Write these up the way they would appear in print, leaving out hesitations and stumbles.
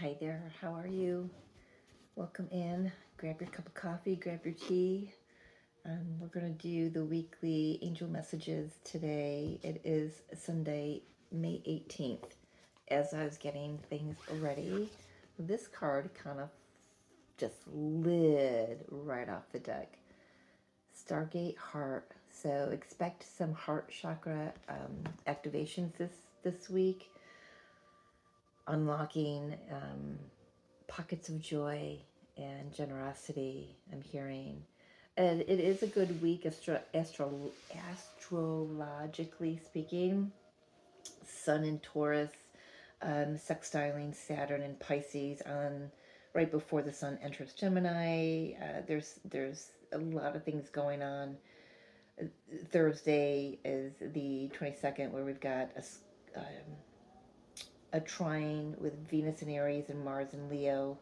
Hi there, how are you? Welcome in. Grab your cup of coffee, grab your tea. We're going to do the weekly angel messages today. It is Sunday, May 18th. As I was getting things ready, this card kind of just slid right off the deck. Stargate Heart. So expect some heart chakra activations this week. Unlocking pockets of joy and generosity, I'm hearing. And it is a good week astrologically speaking. Sun in Taurus, sextiling Saturn in Pisces on right before the Sun enters Gemini. There's a lot of things going on. Thursday is the 22nd, where we've got a trine with Venus in Aries and Mars in Leo.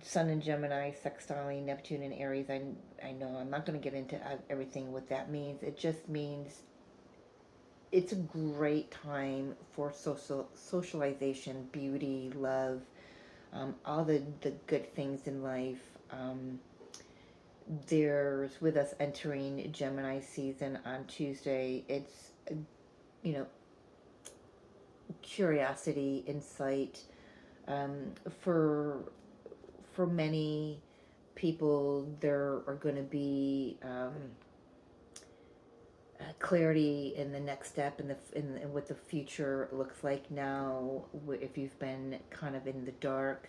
Sun in Gemini, sextiling Neptune in Aries. I know I'm not going to get into everything what that means. It just means it's a great time for socialization, beauty, love, all the good things in life. There's, with us entering Gemini season on Tuesday, it's, you know, curiosity, insight, for many people. There are going to be clarity in the next step in what the future looks like now, if you've been kind of in the dark.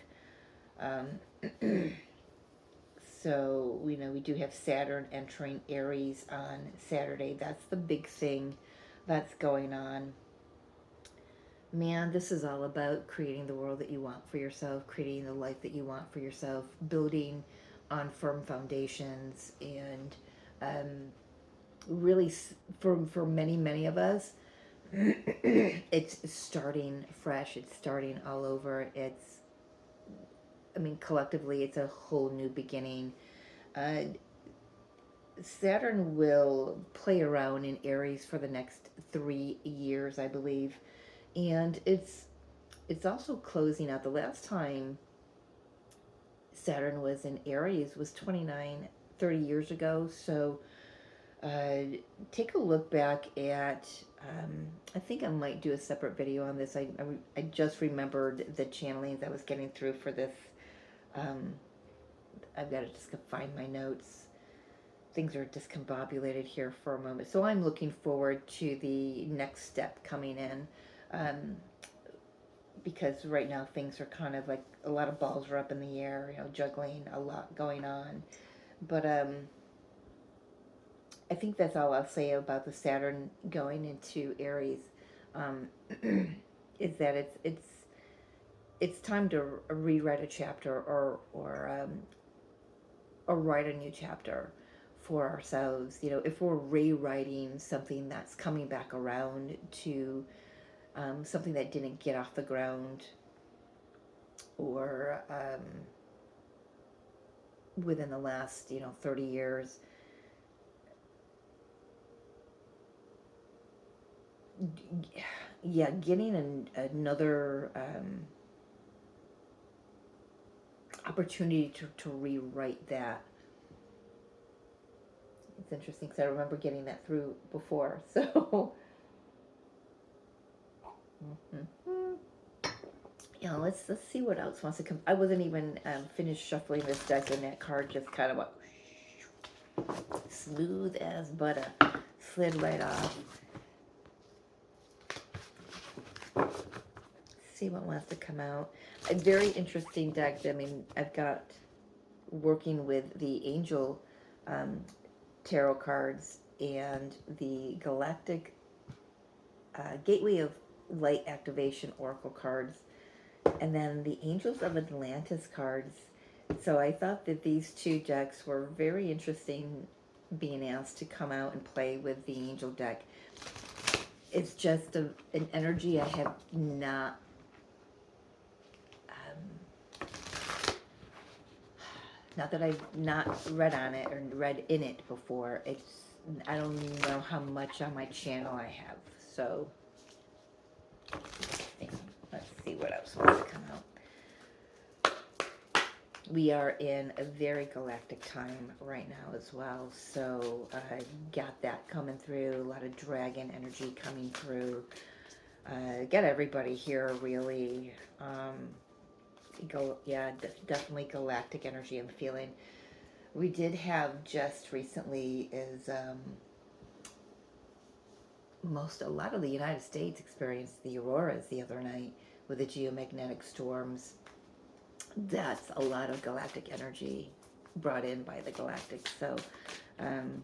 So we do have Saturn entering Aries on Saturday. That's the big thing that's going on. Man, this is all about creating the world that you want for yourself, creating the life that you want for yourself, building on firm foundations, and really, for many of us, it's starting fresh. It's starting all over. Collectively, it's a whole new beginning. Saturn will play around in Aries for the next 3 years, I believe. And it's also closing out. The last time Saturn was in Aries was 30 years ago. So take a look back at, I think I might do a separate video on this. I just remembered the channelings I was getting through for this. I've got to just find my notes. Things are discombobulated here for a moment. So I'm looking forward to the next step coming in. Because right now things are kind of like a lot of balls are up in the air, juggling, a lot going on. But I think that's all I'll say about the Saturn going into Aries. Is that it's time to rewrite a chapter, or write a new chapter for ourselves. If we're rewriting something that's coming back around to something that didn't get off the ground, or within the last 30 years, getting another opportunity to rewrite that. It's interesting because I remember getting that through before. So let's see what else wants to come. I wasn't even finished shuffling this deck, and that card just kind of went smooth as butter, slid right off. See what wants to come out. A very interesting deck. I've got, working with the Angel tarot cards and the Galactic Gateway of Light Activation Oracle cards, and then the Angels of Atlantis cards. So I thought that these two decks were very interesting, being asked to come out and play with the Angel deck. It's just an energy I have not that I've not read on it or read in it before. I don't know how much on my channel I have. So let's see what else wants to come out. We are in a very galactic time right now as well. So I got that coming through, a lot of dragon energy coming through. Got everybody here really. Definitely galactic energy I'm feeling. We did have just recently is a lot of the United States experienced the auroras the other night with the geomagnetic storms. That's a lot of galactic energy brought in by the galactics. So um,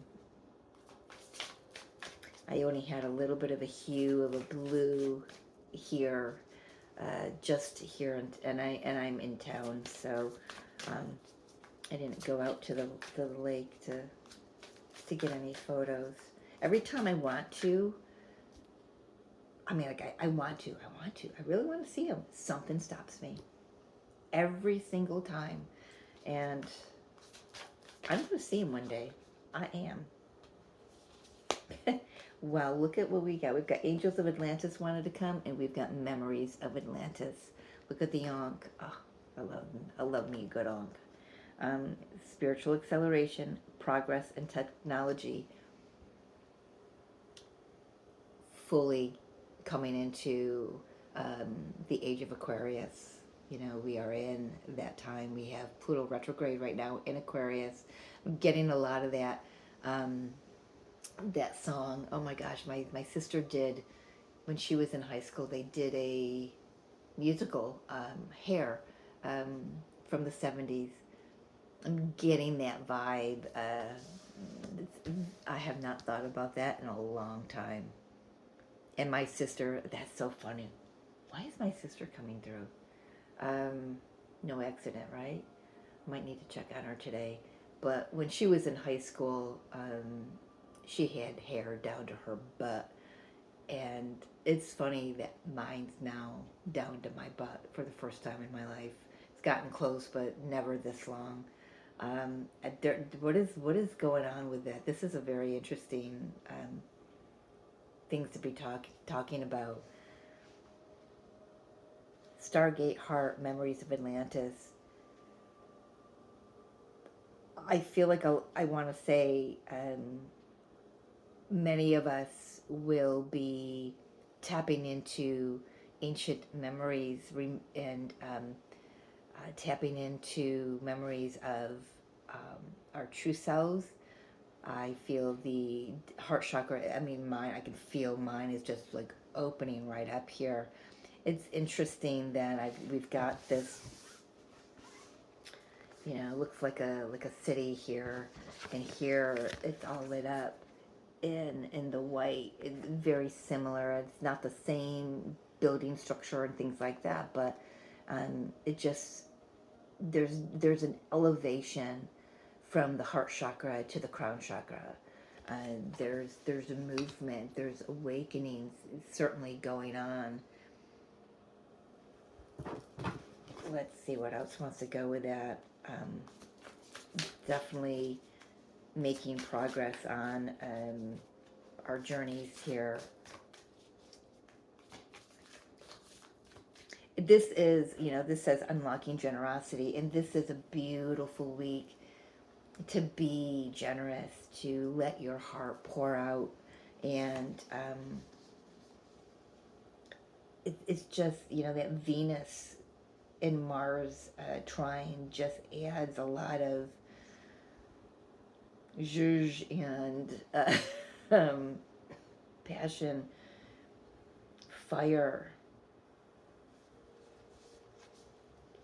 I only had a little bit of a hue of a blue here, just here, and I'm in town, so I didn't go out to the lake to get any photos. Every time I want to, I mean, like I want to, I really want to see them. Something stops me every single time, and I'm going to see them one day. I am. Well, look at what we got. We've got Angels of Atlantis wanted to come, and we've got Memories of Atlantis. Look at the Ankh. Oh, I love me a good Ankh. Spiritual acceleration, progress, and technology fully coming into the age of Aquarius. You know, we are in that time. We have Pluto retrograde right now in Aquarius. I'm getting a lot of that. That song, oh my gosh, my sister did, when she was in high school, they did a musical, Hair, from the 70s. I'm getting that vibe. I have not thought about that in a long time. And my sister, that's so funny. Why is my sister coming through? No accident, right? Might need to check on her today. But when she was in high school, she had hair down to her butt, and it's funny that mine's now down to my butt for the first time in my life. It's gotten close, but never this long. What is going on with that? This is a very interesting things to be talking about. Stargate Heart, Memories of Atlantis. I feel like I want to say many of us will be tapping into ancient memories and tapping into memories of our true selves. I feel the heart chakra, I mean mine, I can feel mine is just like opening right up here. It's interesting that we've got this, you know, looks like a city here, and here it's all lit up in the white. It's very similar. It's not the same building structure and things like that, but it just there's an elevation from the heart chakra to the crown chakra. There's a movement. There's awakenings certainly going on. Let's see what else wants to go with that. Definitely making progress on our journeys here. This is, you know, this says unlocking generosity, and this is a beautiful week to be generous, to let your heart pour out, and it's just, you know, that Venus and Mars trine just adds a lot of zhuzh and passion, fire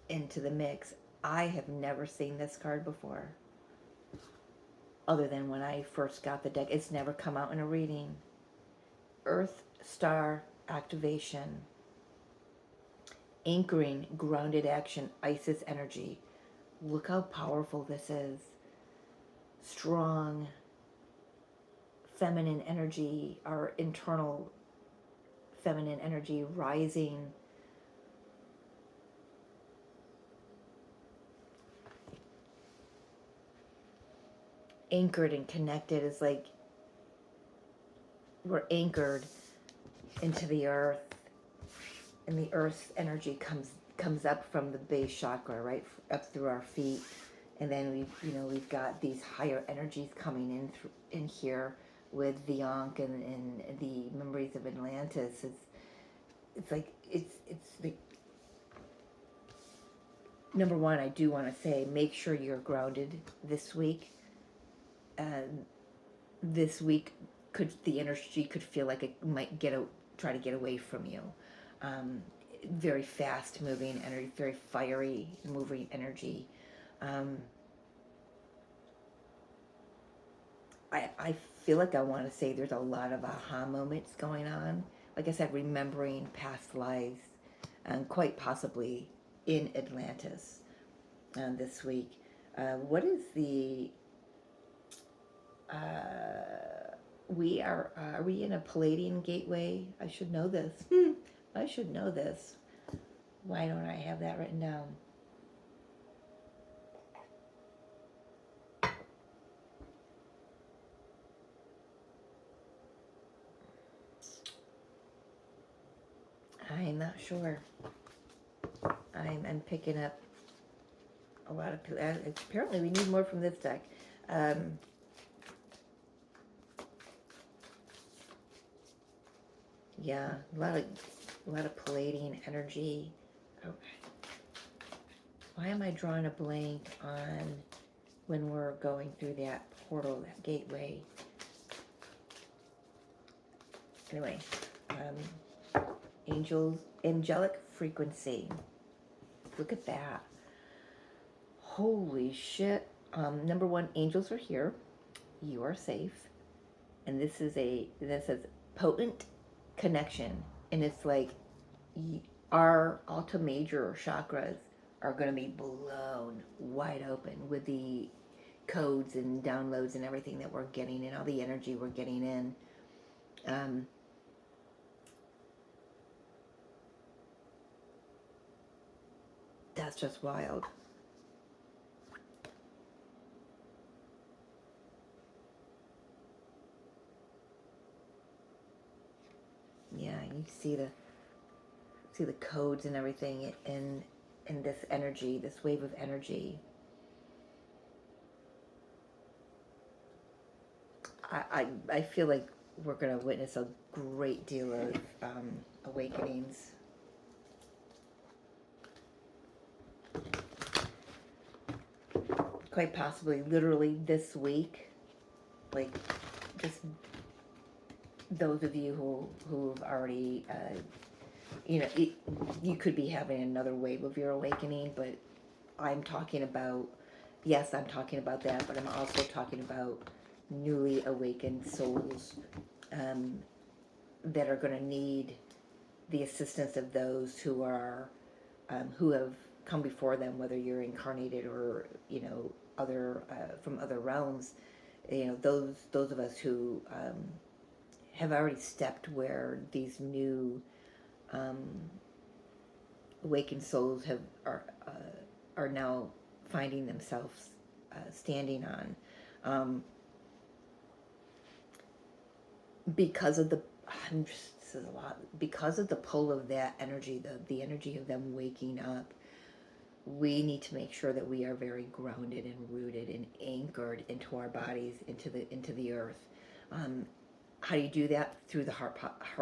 into the mix. I have never seen this card before, other than when I first got the deck. It's never come out in a reading. Earth Star activation. Anchoring, grounded action, Isis energy. Look how powerful this is. Strong, feminine energy, our internal feminine energy rising. Anchored and connected is like we're anchored into the earth, and the earth's energy comes comes up from the base chakra, right, up through our feet, and then we've got these higher energies coming in here with the Ankh and the memories of Atlantis. It's like, number one, I do want to say, make sure you're grounded this week. This week, the energy could feel like it might try to get away from you. Very fast moving energy, very fiery moving energy. I feel like I want to say there's a lot of aha moments going on. Like I said, remembering past lives, and quite possibly in Atlantis this week. What is the? Are we in a Palladian gateway? I should know this. I should know this. Why don't I have that written down? I'm not sure. I'm picking up a lot of. Apparently, we need more from this deck. Yeah, a lot of Palladian energy. Okay. Why am I drawing a blank on when we're going through that portal, that gateway? Anyway, angelic frequency. Look at that. Holy shit. Number one, angels are here. You are safe. And this says potent connection. And it's like our Alta Major chakras are going to be blown wide open with the codes and downloads and everything that we're getting and all the energy we're getting in. That's just wild. Yeah, you see the codes and everything in this energy, this wave of energy. I feel like we're going to witness a great deal of awakenings. Quite possibly literally this week. Like, just those of you who've already, you could be having another wave of your awakening, but I'm talking about that, but I'm also talking about newly awakened souls that are going to need the assistance of those who have come before them, whether you're incarnated or other from other realms. Those of us who have already stepped where these new awakened souls are now finding themselves standing on, because of this is a lot, because of the pull of that energy, the energy of them waking up. We need to make sure that we are very grounded and rooted and anchored into our bodies, into the earth. How do you do that? Through the heart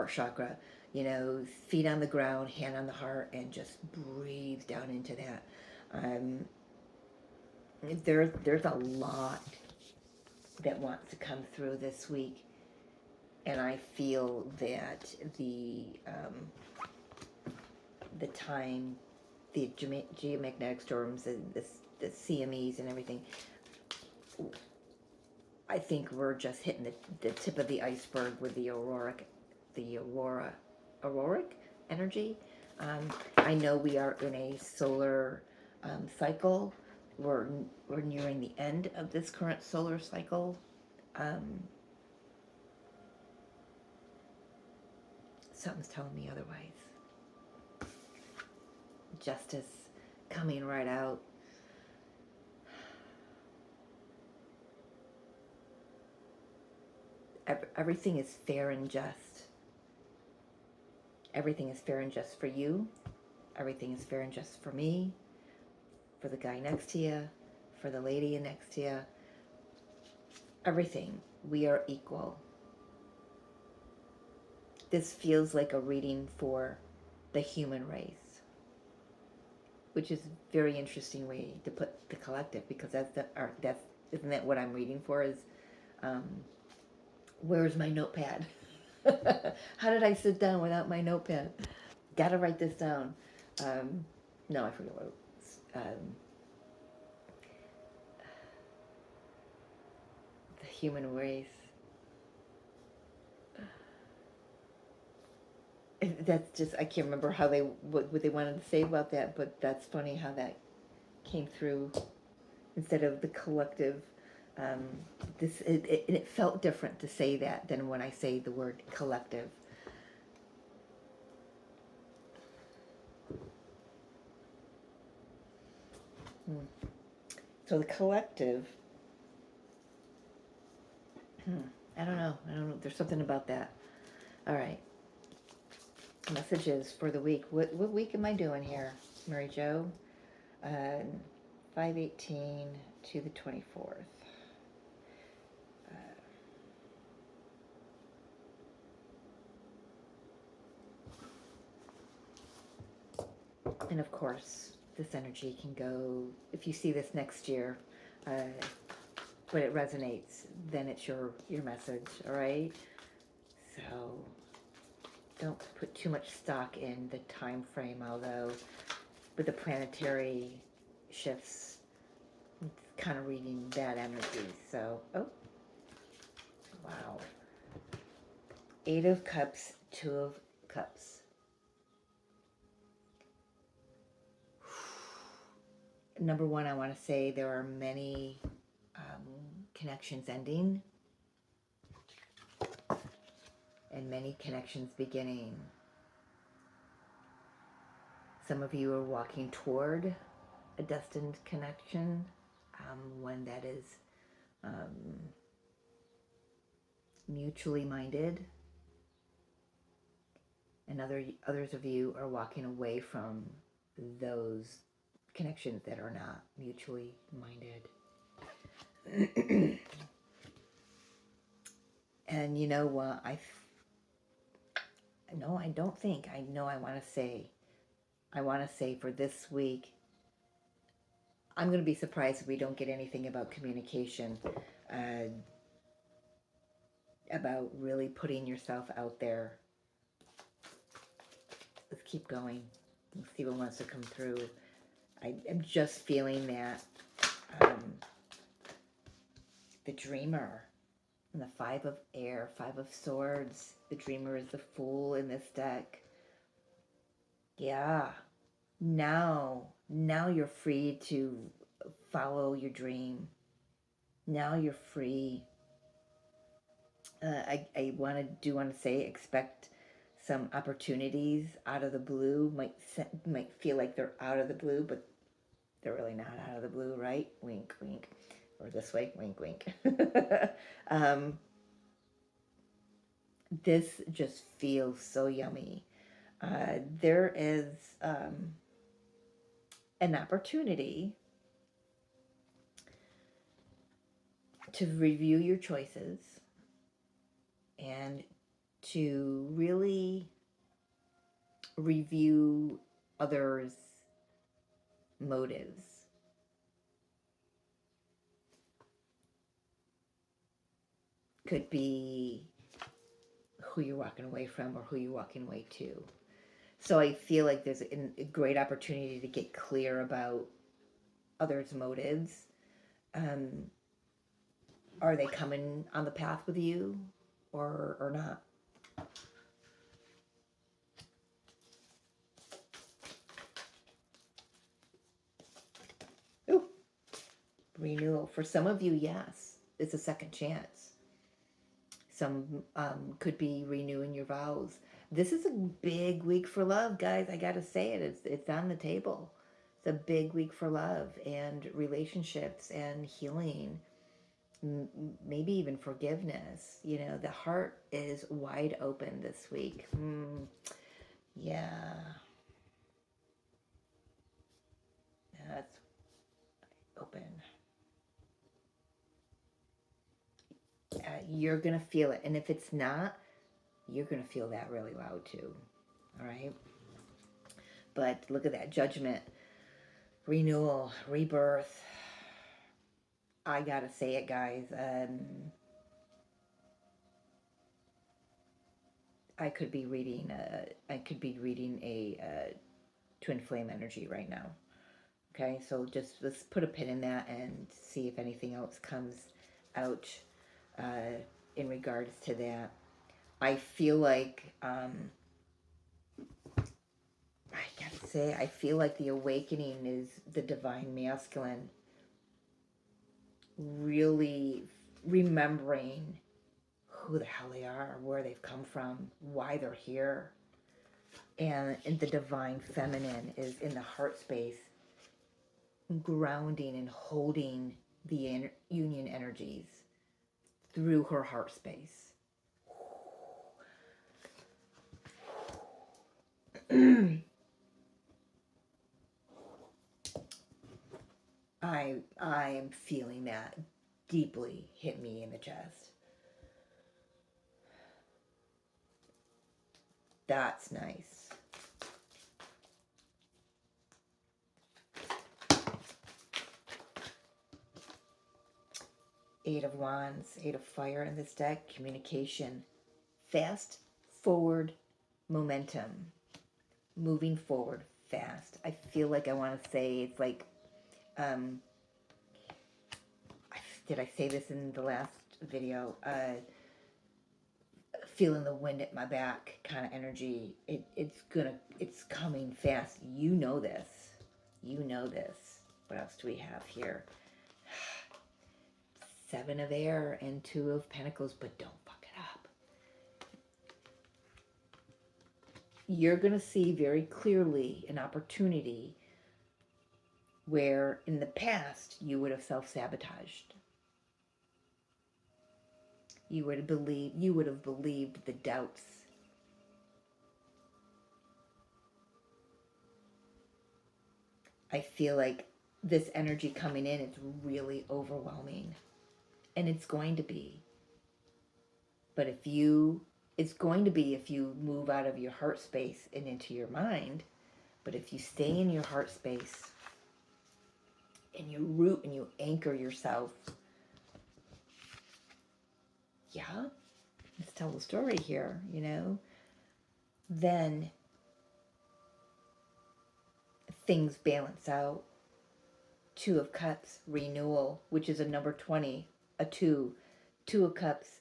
chakra. Feet on the ground, hand on the heart, and just breathe down into that. There's a lot that wants to come through this week, and I feel that the time, the geomagnetic storms, and the CMEs and everything, I think we're just hitting the tip of the iceberg with the auroric energy. I know we are in a solar cycle. We're nearing the end of this current solar cycle. Something's telling me otherwise. Justice coming right out. Everything is fair and just. Everything is fair and just for you. everything is fair and just for me, for the guy next to you, for the lady next to you. Everything. We are equal. This feels like a reading for the human race, which is a very interesting way to put the collective, because isn't that what I'm reading for? Is where's my notepad? How did I sit down without my notepad? Gotta write this down. No, I forget what it was. The human race. That's just, I can't remember how what they wanted to say about that, but that's funny how that came through instead of the collective. It felt different to say that than when I say the word collective. So the collective, I don't know. There's something about that. All right. Messages for the week. What week am I doing here, Mary Jo? 5/18 to the 24th. And of course, this energy can go, if you see this next year, but it resonates, then it's your message, all right? So don't put too much stock in the time frame, although with the planetary shifts, it's kind of reading that energy. So, oh, wow. 8 of Cups, 2 of Cups. Number one, I want to say there are many connections ending and many connections beginning. Some of you are walking toward a destined connection, one that is mutually minded, and others of you are walking away from those connections that are not mutually minded. And you know what? I want to say for this week, I'm going to be surprised if we don't get anything about communication, about really putting yourself out there. Let's keep going. Let's see what wants to come through. I'm just feeling that the dreamer and the 5 of air, 5 of swords. The dreamer is the fool in this deck. Yeah. Now you're free to follow your dream. Now you're free. I want to say expect some opportunities out of the blue. Might feel like they're out of the blue, but they're really not out of the blue, right? Wink, wink. Or this way, wink, wink. This just feels so yummy. There is an opportunity to review your choices and to really review others' motives. Could be who you're walking away from or who you're walking away to. So I feel like there's a great opportunity to get clear about others' motives. Are they coming on the path with you or not? Ooh, renewal. For some of you, yes, it's a second chance. Some could be renewing your vows. This is a big week for love, guys. I gotta say it. It's on the table. It's a big week for love and relationships and healing. Maybe even forgiveness. You know, the heart is wide open this week. Yeah. you're going to feel it. And if it's not, you're going to feel that really loud too. All right. But look at that judgment, renewal, rebirth. I got to say it, guys. I could be reading a twin flame energy right now. Okay, so just let's put a pin in that and see if anything else comes out in regards to that. I feel like I gotta say, I feel like the awakening is the divine masculine really remembering who the hell they are, where they've come from, why they're here. And the divine feminine is in the heart space, grounding and holding the union energies through her heart space. I am feeling that deeply hit me in the chest. That's nice. Eight of Wands, Eight of Fire in this deck, communication. Fast forward momentum. Moving forward fast. I feel like I want to say it's like, did I say this in the last video? Feeling the wind at my back kind of energy. It's coming fast. You know this. You know this. What else do we have here? Seven of Air and Two of Pentacles, but don't fuck it up. You're going to see very clearly an opportunity where in the past you would have self-sabotaged. You would have believed the doubts. I feel like this energy coming in is really overwhelming. And it's going to be. But it's going to be if you move out of your heart space and into your mind. But if you stay in your heart space and you root and you anchor yourself, yeah, let's tell the story here, then things balance out. Two of Cups, renewal, which is a number 20, a 2. Two of Cups,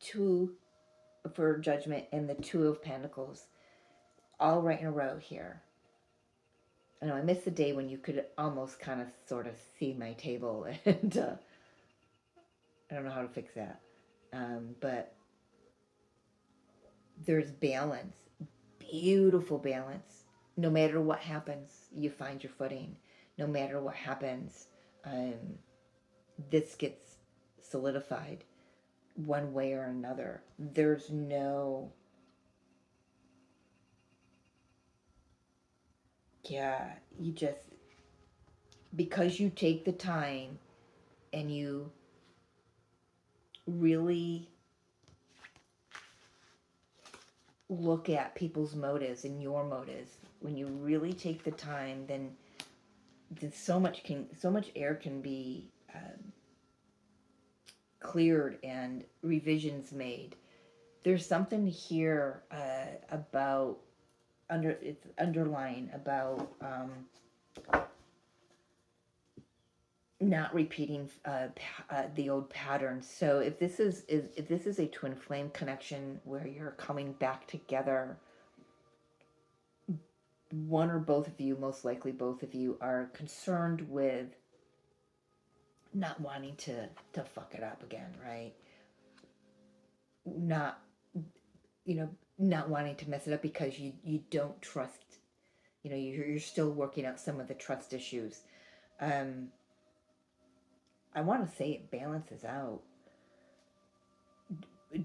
2 for Judgment, and the Two of Pentacles. All right in a row here. I know I missed the day when you could almost kind of sort of see my table, and I don't know how to fix that. But there's balance, beautiful balance. No matter what happens, you find your footing. No matter what happens, this gets solidified one way or another. There's no... Yeah, you just... Because you take the time and you really look at people's motives and your motives, when you really take the time, then so much air can be cleared and revisions made. There's something here about it's underlying about not repeating the old patterns. So if this is a twin flame connection where you're coming back together, one or both of you, most likely both of you, are concerned with not wanting to fuck it up again, right? Not wanting to mess it up because you don't trust, you're still working out some of the trust issues. I want to say it balances out.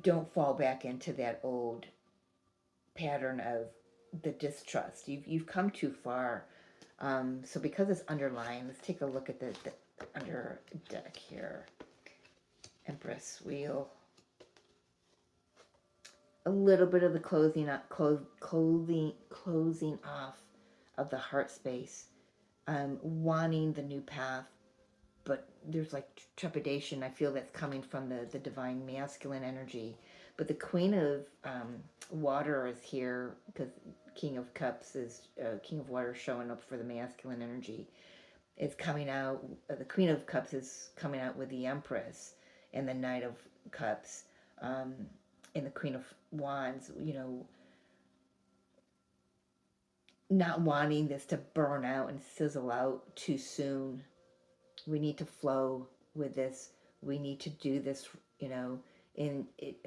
Don't fall back into that old pattern of the distrust. You've come too far. So because it's underlying, let's take a look at the under deck here. Empress wheel. a little bit of the closing off of the heart space, wanting the new path, but there's like trepidation. I feel that's coming from the divine masculine energy. But the Queen of Water is here because King of Cups is King of Water showing up for the masculine energy. It's coming out. The Queen of Cups is coming out with the Empress and the Knight of Cups, um, and the Queen of Wands. You know, not wanting this to burn out and sizzle out too soon. We need to flow with this. We need to do this, you know, in it,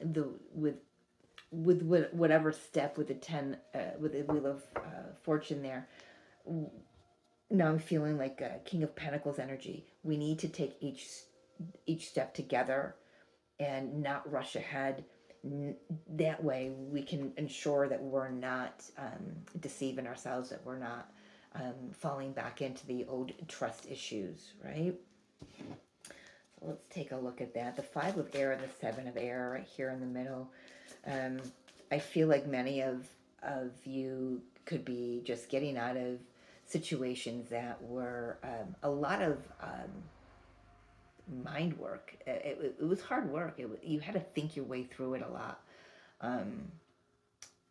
the with whatever step with the 10 with the wheel of fortune there. Now I'm feeling like King of Pentacles energy. We need to take each step together and not rush ahead. That way we can ensure that we're not deceiving ourselves, that we're not falling back into the old trust issues, right? So let's take a look at that. The 5 of air and the 7 of air right here in the middle. I feel like many of you could be just getting out of situations that were a lot of mind work. It was hard work. You had to think your way through it a lot. Um,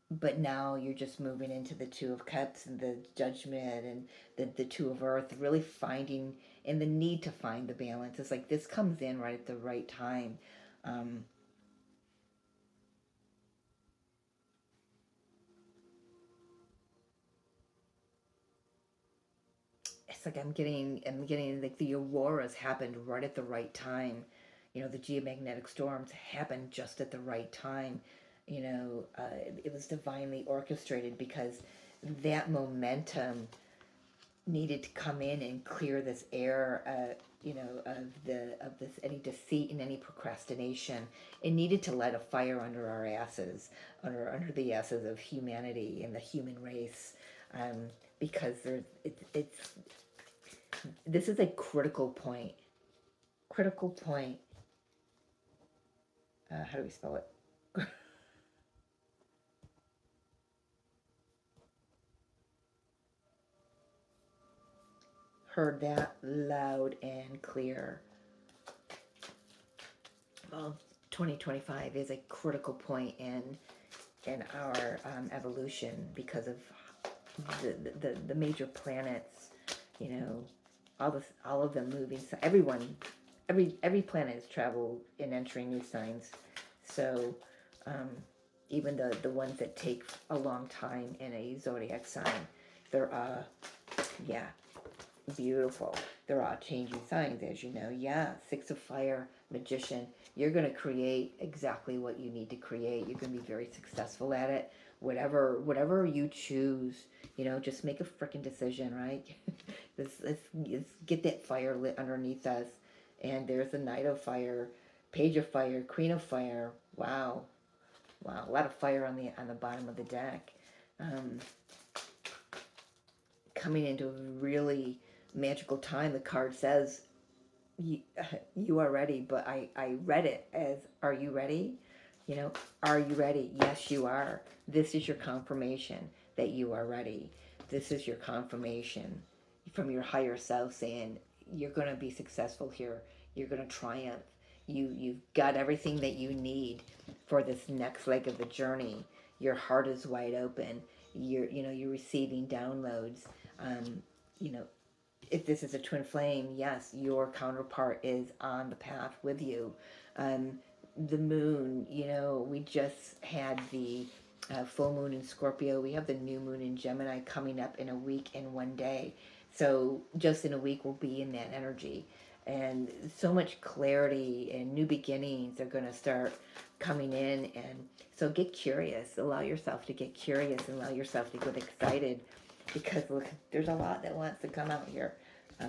but now you're just moving into the 2 of Cups and the Judgment and the 2 of Earth, really finding, and the need to find the balance. It's like this comes in right at the right time. Um, it's like I'm getting like the auroras happened right at the right time. You know, the geomagnetic storms happened just at the right time. You know, it was divinely orchestrated because that momentum needed to come in and clear this air, you know, of this any deceit and any procrastination. It needed to light a fire under our asses, under the asses of humanity and the human race, because it's this is a critical point. Critical point. How do we spell it? Heard that loud and clear. Well, 2025 is a critical point in our evolution because of the major planets. You know, all of them moving. So every planet has traveled and entering new signs. So um, even the ones that take a long time in a zodiac sign, they're yeah, beautiful. They're all changing signs, as you know. Yeah, 6 of Fire, Magician. You're going to create exactly what you need to create. You're going to be very successful at it. Whatever you choose, you know, just make a freaking decision, right? let's get that fire lit underneath us. And there's the Knight of Fire, Page of Fire, Queen of Fire. Wow, wow, a lot of fire on the bottom of the deck. Um, Coming into a really magical time. The card says you, you are ready, but I read it as, are you ready? You know, are you ready? Yes, you are. This is your confirmation that you are ready. This is your confirmation from your higher self saying you're going to be successful here. You're going to triumph. You've got everything that you need for this next leg of the journey. Your heart is wide open. You're receiving downloads. Um, you know, if this is a twin flame, yes, your counterpart is on the path with you. Um, the moon, you know, we just had the full moon in Scorpio. We have the new moon in Gemini coming up in a week and 1 day. So just in a week, we'll be in that energy. And so much clarity and new beginnings are going to start coming in. And so get curious. Allow yourself to get curious and allow yourself to get excited because look, there's a lot that wants to come out here.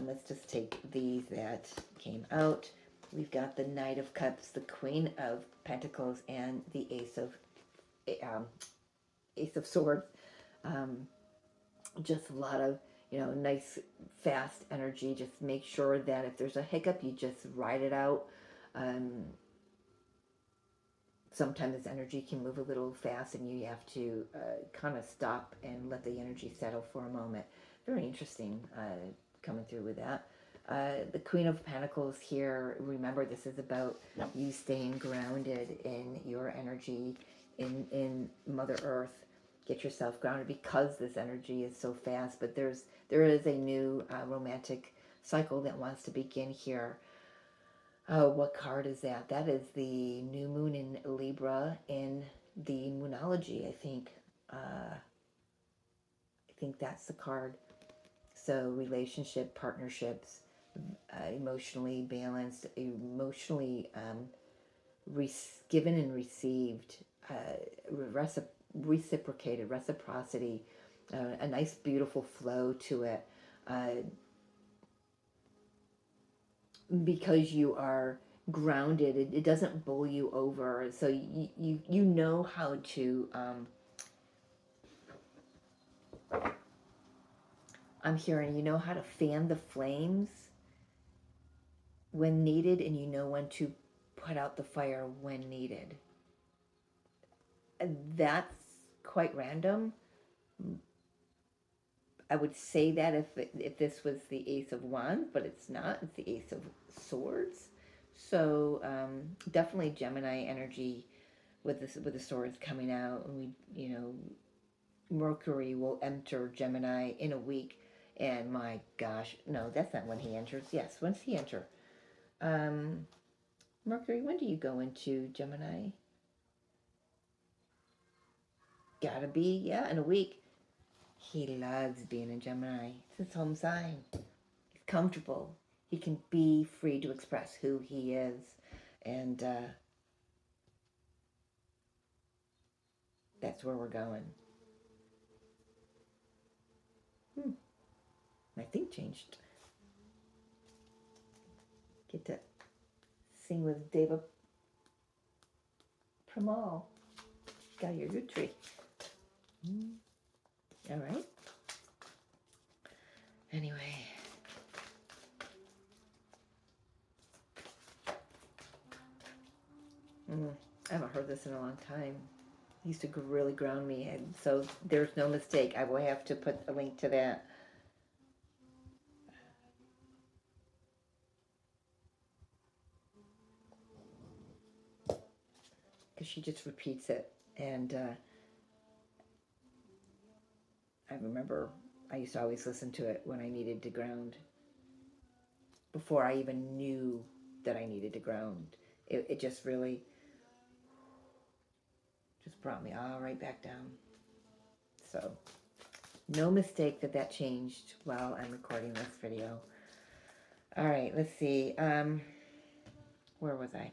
Let's just take these that came out. We've got the Knight of Cups, the Queen of Pentacles, and the Ace of Swords. Um, just a lot of, you know, nice, fast energy. Just make sure that if there's a hiccup, you just ride it out. Um, sometimes this energy can move a little fast and you have to kind of stop and let the energy settle for a moment. Very interesting coming through with that. The Queen of Pentacles here, remember this is about you staying grounded in your energy, in Mother Earth. Get yourself grounded because this energy is so fast. But there is a new romantic cycle that wants to begin here. Oh, what card is that? That is the new moon in Libra in the Moonology, I think. I think that's the card. So relationship, partnerships, emotionally balanced, emotionally given and received, reciprocated, reciprocity, a nice beautiful flow to it. Because you are grounded, it doesn't bowl you over. So you know how to I'm hearing you know how to fan the flames when needed, and you know when to put out the fire when needed. That's quite random. I would say that if this was the Ace of Wands, but it's not. It's the Ace of Swords. So definitely Gemini energy with the swords coming out, and Mercury will enter Gemini in a week. And my gosh, no, that's not when he enters. Yes, when's he enter? Mercury, when do you go into Gemini? Gotta be, yeah, in a week. He loves being in Gemini. It's his home sign. He's comfortable. He can be free to express who he is. And that's where we're going. My thing changed. Get to sing with Deva Premal. Got your root tree. All right. Anyway. I haven't heard this in a long time. It used to really ground me, and so there's no mistake. I will have to put a link to that. Because she just repeats it. And I remember I used to always listen to it when I needed to ground. Before I even knew that I needed to ground. It just really just brought me all right back down. So, no mistake that changed while I'm recording this video. All right, let's see. Where was I?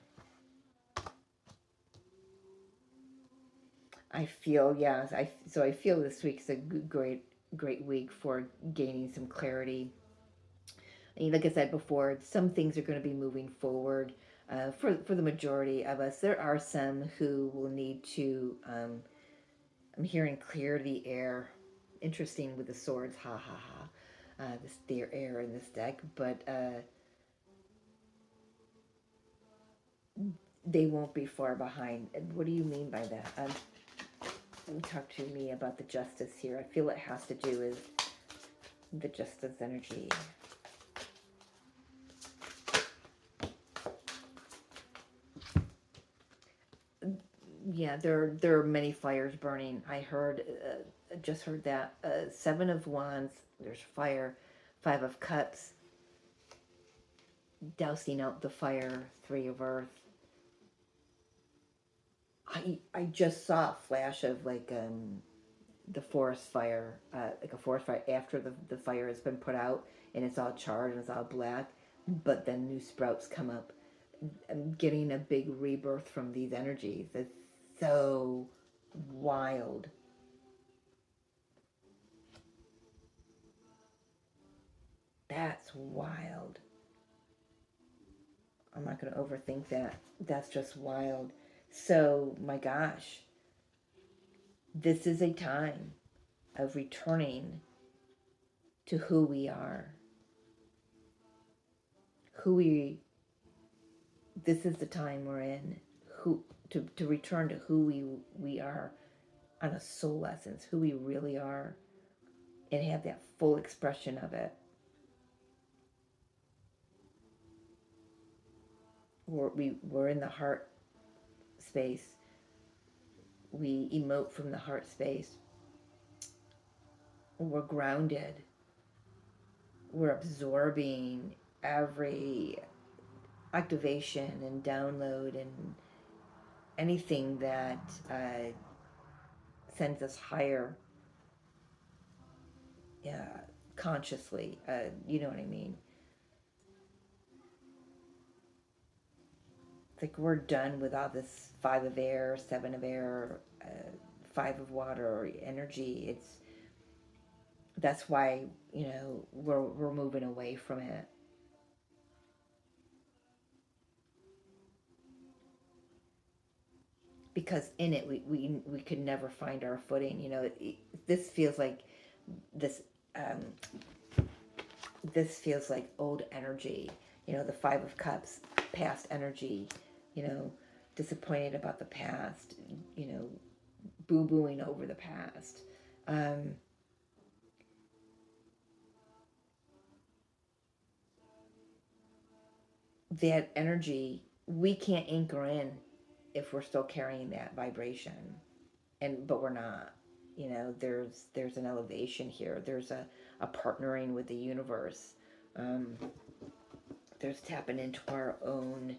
I feel, yes, so I feel this week's a great week for gaining some clarity. And like I said before, some things are going to be moving forward. For the majority of us, there are some who will need to, I'm hearing clear the air. Interesting with the swords, ha ha ha. This dear air in this deck, but they won't be far behind. What do you mean by that? Talk to me about the justice here. I feel it has to do with the justice energy. Yeah, there are many fires burning. I just heard that. Seven of Wands, there's fire. Five of Cups, dousing out the fire. Three of Earth. I just saw a flash of like the forest fire, like a forest fire after the fire has been put out and it's all charred and it's all black, but then new sprouts come up. I'm getting a big rebirth from these energies. It's so wild. That's wild. I'm not going to overthink that. That's just wild. So, my gosh, this is a time of returning to who we are. This is the time we're in. to return to who we are on a soul essence, who we really are, and have that full expression of it. We're in the heart space. We emote from the heart space. We're grounded. We're absorbing every activation and download and anything that sends us higher, consciously. You know what I mean? It's like we're done with all this 5 of air, 7 of air, 5 of water energy. That's why we're moving away from it. Because in it we could never find our footing. This feels like this um, this feels like old energy. The 5 of cups, past energy. You know, disappointed about the past. Boo-booing over the past. Um, that energy we can't anchor in if we're still carrying that vibration, but we're not. There's an elevation here. There's a partnering with the universe. um, there's tapping into our own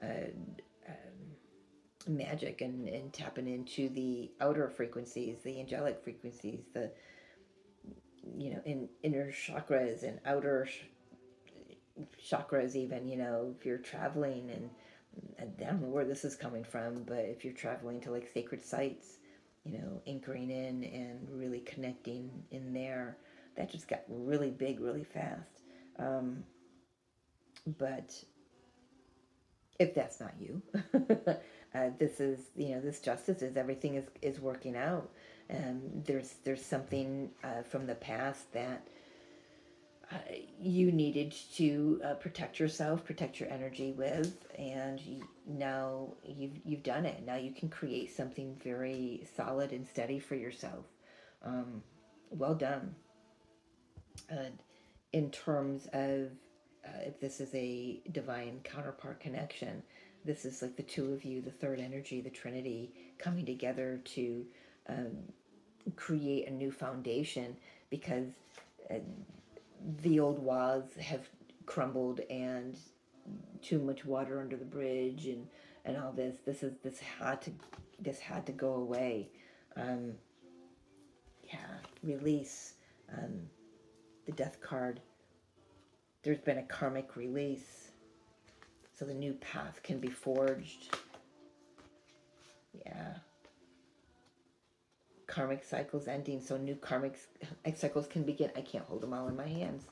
uh, magic, and tapping into the outer frequencies, the angelic frequencies, the in inner chakras and outer chakras. Even if you're traveling, and I don't know where this is coming from, but if you're traveling to like sacred sites, anchoring in and really connecting in there. That just got really big really fast. But if that's not you, this is, this justice is everything is working out. There's something from the past that you needed to protect yourself, protect your energy with, and now you've done it. Now you can create something very solid and steady for yourself. Well done. In terms of if this is a divine counterpart connection, this is like the two of you, the third energy, the Trinity, coming together to um, create a new foundation, because uh, the old walls have crumbled, and too much water under the bridge, and all this had to go away. um, yeah, release. The death card, there's been a karmic release, so the new path can be forged. Yeah, karmic cycles ending, so new karmic cycles can begin. I can't hold them all in my hands.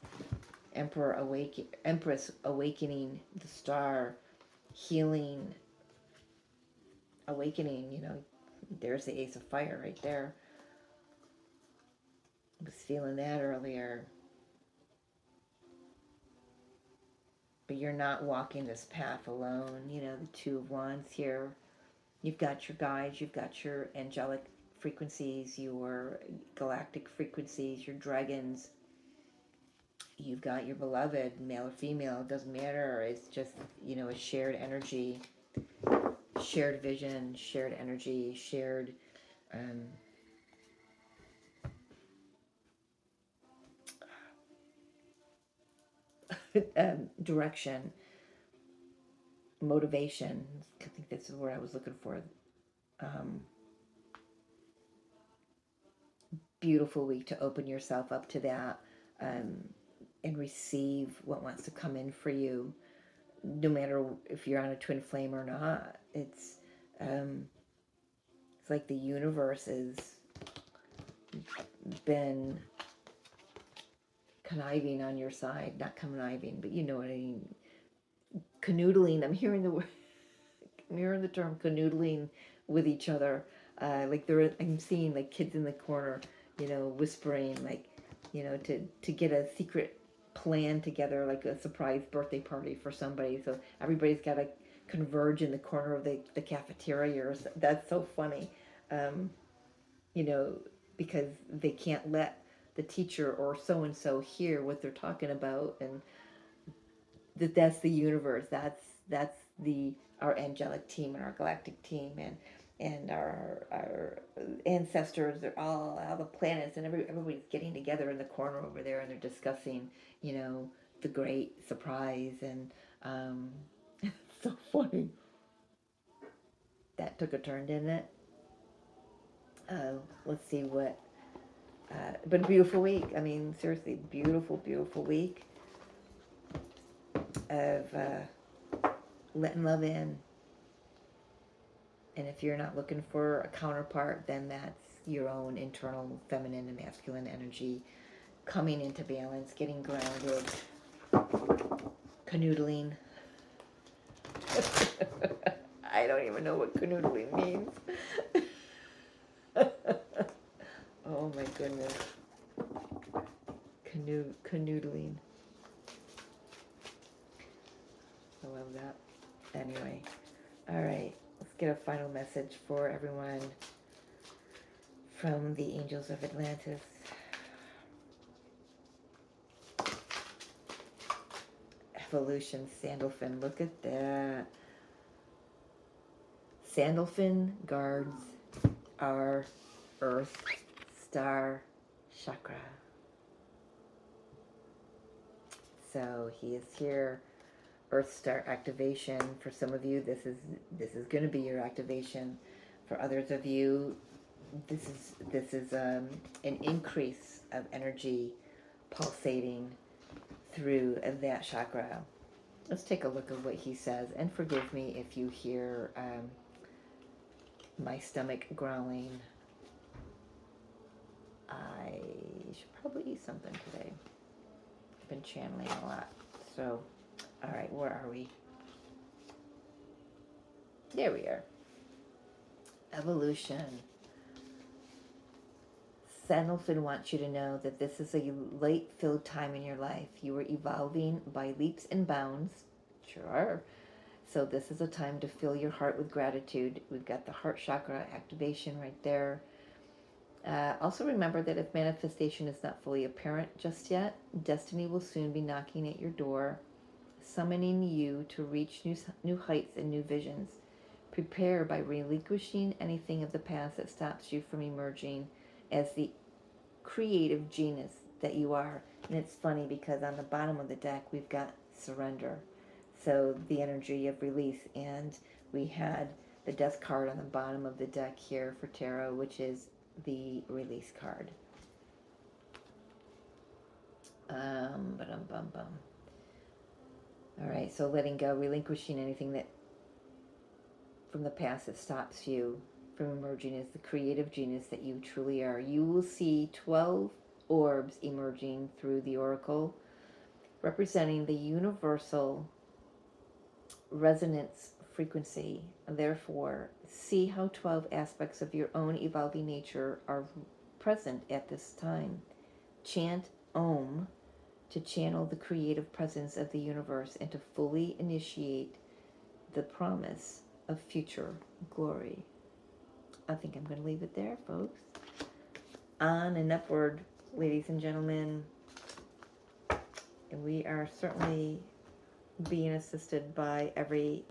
Empress awakening, the star, healing, awakening. There's the Ace of Fire right there. I was feeling that earlier. But you're not walking this path alone. The Two of Wands here. You've got your guides, you've got your angelic frequencies, your galactic frequencies, your dragons. You've got your beloved, male or female, it doesn't matter. It's just, a shared energy, shared vision, shared energy, shared um, direction, motivation. I think that's the word I was looking for. Um, Beautiful week to open yourself up to that, and receive what wants to come in for you, no matter if you're on a twin flame or not. It's like the universe has been conniving on your side. Not conniving, but you know what I mean. Canoodling. I'm hearing the term canoodling with each other. I'm seeing like kids in the corner, whispering, like, to get a secret plan together, like a surprise birthday party for somebody. So everybody's got to converge in the corner of the cafeteria. That's so funny, you know, because they can't let the teacher or so and so hear what they're talking about, and that's the universe. That's the our angelic team and our galactic team and our ancestors. They're all the planets, and everybody's getting together in the corner over there, and they're discussing, you know, the great surprise. And it's so funny. That took a turn, didn't it? Let's see what. But a beautiful week. I mean, seriously, beautiful week of letting love in. And if you're not looking for a counterpart, then that's your own internal feminine and masculine energy coming into balance, getting grounded, canoodling. I don't even know what canoodling means. Oh my goodness. Canoodling. I love that. Anyway, all right. Let's get a final message for everyone from the Angels of Atlantis. Evolution, Sandalphon. Look at that. Sandalphon guards our Earth Star Chakra. So he is here. Earth Star activation. For some of you, this is going to be your activation. For others of you, this is an increase of energy pulsating through that chakra. Let's take a look at what he says, and forgive me if you hear my stomach growling. I should probably eat something today. I've been channeling a lot. So, all right, where are we? There we are. Evolution. Sandalphon wants you to know that this is a light-filled time in your life. You are evolving by leaps and bounds. Sure are. So this is a time to fill your heart with gratitude. We've got the heart chakra activation right there. Also remember that if manifestation is not fully apparent just yet, destiny will soon be knocking at your door, summoning you to reach new heights and new visions. Prepare by relinquishing anything of the past that stops you from emerging as the creative genius that you are. And it's funny because on the bottom of the deck we've got surrender, so the energy of release, and we had the death card on the bottom of the deck here for tarot, which is the release card. All right, so letting go, relinquishing anything that from the past that stops you from emerging as the creative genius that you truly are. You will see 12 orbs emerging through the oracle, representing the universal resonance frequency. Therefore, see how 12 aspects of your own evolving nature are present at this time. Chant Om to channel the creative presence of the universe and to fully initiate the promise of future glory. I think I'm going to leave it there, folks. On and upward, ladies and gentlemen. And we are certainly being assisted by everyone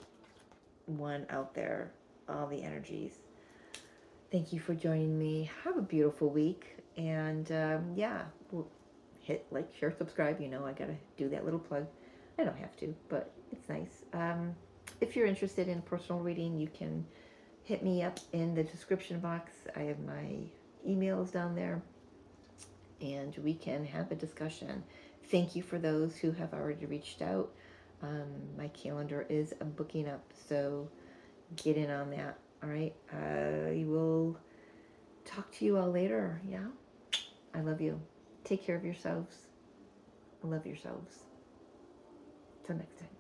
out there, all the energies. Thank you for joining me. Have a beautiful week. And yeah, we'll hit like, share, subscribe. You know, I got to do that little plug. I don't have to, but it's nice. If you're interested in personal reading, you can hit me up in the description box. I have my emails down there, and we can have a discussion. Thank you for those who have already reached out. My calendar is booking up, so get in on that. All right. I will talk to you all later. Yeah. I love you. Take care of yourselves. Love yourselves. Till next time.